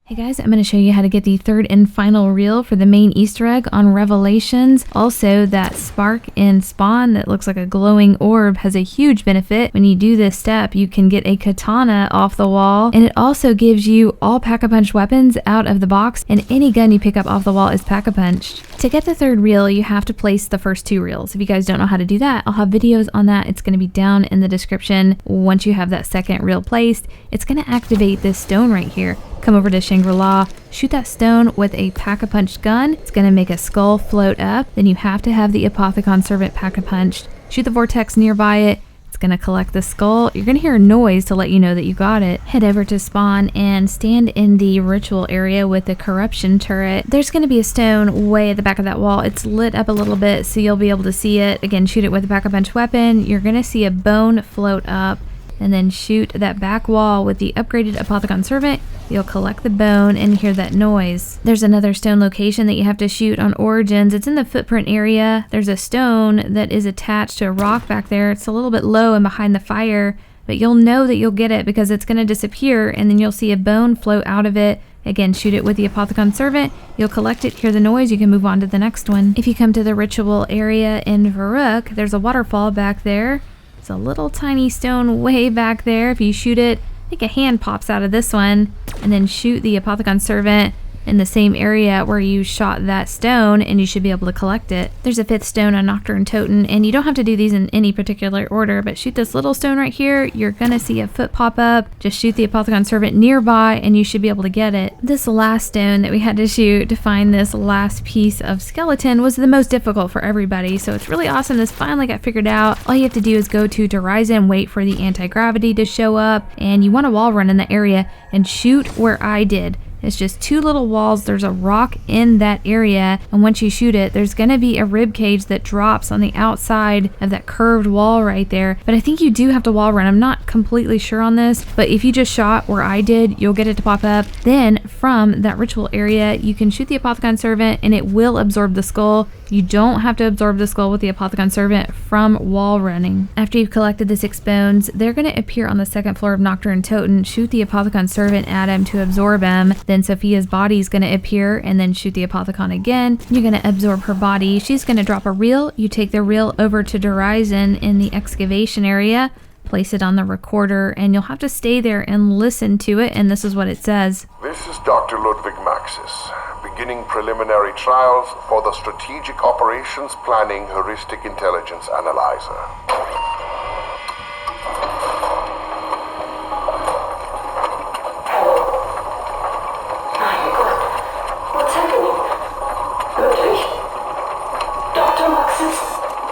Hey guys, I'm going to show you how to get the third and final reel for the main Easter egg on Revelations. Also, that spark in Spawn that looks like a glowing orb has a huge benefit. When you do this step, you can get a katana off the wall, and it also gives you all pack-a-punch weapons out of the box, and any gun you pick up off the wall is pack-a-punched. To get the third reel, you have to place the first two reels. If you guys don't know how to do that, I'll have videos on that. It's going to be down in the description. Once you have that second reel placed, it's going to activate this stone right here. Come over to Shangri-La, shoot that stone with a pack-a-punched gun. It's going to make a skull float up. Then you have to have the Apothicon Servant pack-a-punched. Shoot the vortex nearby it. It's going to collect the skull. You're going to hear a noise to let you know that you got it. Head over to Spawn and stand in the ritual area with the corruption turret. There's going to be a stone way at the back of that wall. It's lit up a little bit so you'll be able to see it. Again, shoot it with a pack-a-punch weapon. You're going to see a bone float up. And then shoot that back wall with the upgraded Apothicon Servant. You'll collect the bone and hear that noise. There's another stone location that you have to shoot on Origins. It's in the footprint area. There's a stone that is attached to a rock back there. It's a little bit low and behind the fire, but you'll know that you'll get it because it's going to disappear, and then you'll see a bone float out of it. Again, shoot it with the Apothicon Servant. You'll collect it, hear the noise, you can move on to the next one. If you come to the ritual area in Varuk, there's a waterfall back there. It's a little tiny stone way back there. If you shoot it, I think a hand pops out of this one, and then shoot the Apothicon Servant in the same area where you shot that stone, and you should be able to collect it. There's a fifth stone on Nocturne Totem, and you don't have to do these in any particular order, but shoot this little stone right here. You're gonna see a foot pop up. Just shoot the Apothicon Servant nearby, and you should be able to get it. This last stone that we had to shoot to find this last piece of skeleton was the most difficult for everybody, so it's really awesome this finally got figured out. All you have to do is go to Horizon, wait for the anti-gravity to show up, and you want to wall run in the area and shoot where I did. It's just two little walls. There's a rock in that area, and once you shoot it, there's going to be a rib cage that drops on the outside of that curved wall right there. But I think you do have to wall run. I'm not completely sure on this, but if you just shot where I did, you'll get it to pop up. Then from that ritual area, you can shoot the Apothicon Servant and it will absorb the skull. You don't have to absorb the skull with the Apothicon Servant from wall running. After you've collected the 6 bones, they're going to appear on the second floor of Nocturne Totem. Shoot the Apothicon Servant at him to absorb him. Then Sophia's body is going to appear, and then shoot the Apothicon again. You're going to absorb her body. She's going to drop a reel. You take the reel over to Horizon in the excavation area, place it on the recorder, and you'll have to stay there and listen to it, and this is what it says. This is Dr. Ludwig Maxis, beginning preliminary trials for the Strategic Operations Planning Heuristic Intelligence Analyzer.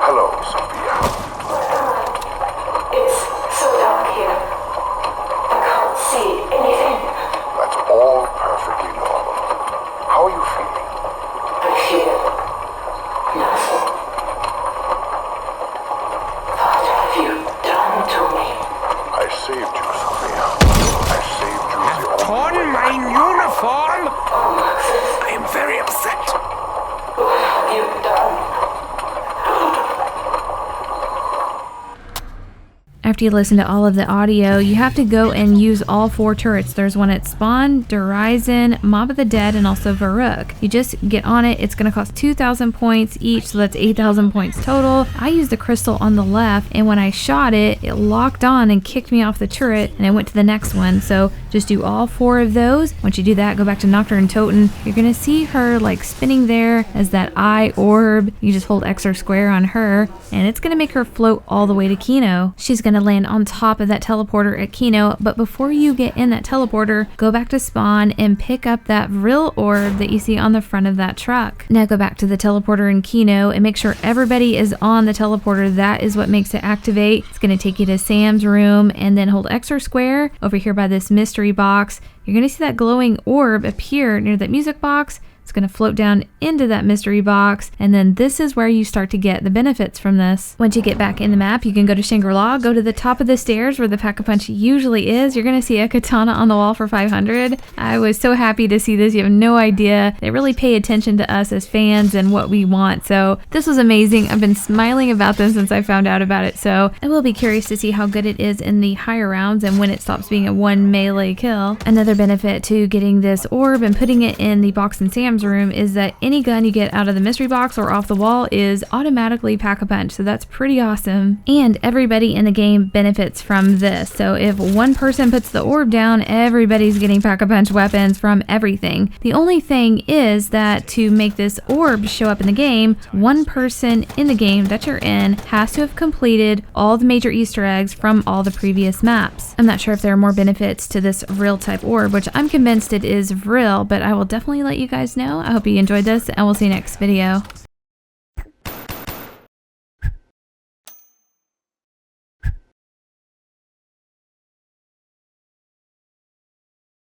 Hello, Sophia. It's so dark here. I can't see anything. That's all perfectly normal. How are you feeling? I feel nothing. What have you done to me? I saved you, Sophia. I saved you the Torn only way. my uniform! Oh, Maxis, I am very upset. what have you done? After you listen to all of the audio, you have to go and use all 4 turrets. There's one at Spawn, Horizon, Mob of the Dead, and also Varuk. You just get on it. It's going to cost 2,000 points each, so that's 8,000 points total. I used the crystal on the left, and when I shot it, it locked on and kicked me off the turret, and I went to the next one. So just do all 4 of those. Once you do that, go back to Nocturne Totem. You're going to see her like spinning there as that eye orb. You just hold X or square on her, and it's going to make her float all the way to Kino. She's going to land on top of that teleporter at Kino, but before you get in that teleporter, go back to Spawn and pick up that Vril orb that you see on the front of that truck. Now go back to the teleporter in Kino and make sure everybody is on the teleporter. That is what makes it activate. It's going to take you to Sam's room, and then hold X or square over here by this mystery box. You're going to see that glowing orb appear near that music box. It's going to float down into that mystery box, and then this is where you start to get the benefits from this. Once you get back in the map, you can go to Shangri-La, go to the top of the stairs where the Pack-a-Punch usually is. You're going to see a katana on the wall for 500. I was so happy to see this. You have no idea. They really pay attention to us as fans and what we want. So this was amazing. I've been smiling about this since I found out about it. So I will be curious to see how good it is in the higher rounds and when it stops being a one melee kill. Another benefit to getting this orb and putting it in the box in Sam's room is that any gun you get out of the mystery box or off the wall is automatically Pack-a-Punch. So that's pretty awesome. And everybody in the game benefits from this. So if one person puts the orb down, everybody's getting Pack-a-Punch weapons from everything. The only thing is that to make this orb show up in the game, one person in the game that you're in has to have completed all the major Easter eggs from all the previous maps. I'm not sure if there are more benefits to this Vril type orb, which I'm convinced it is Vril, but I will definitely let you guys know. I hope you enjoyed this, and we'll see you next video.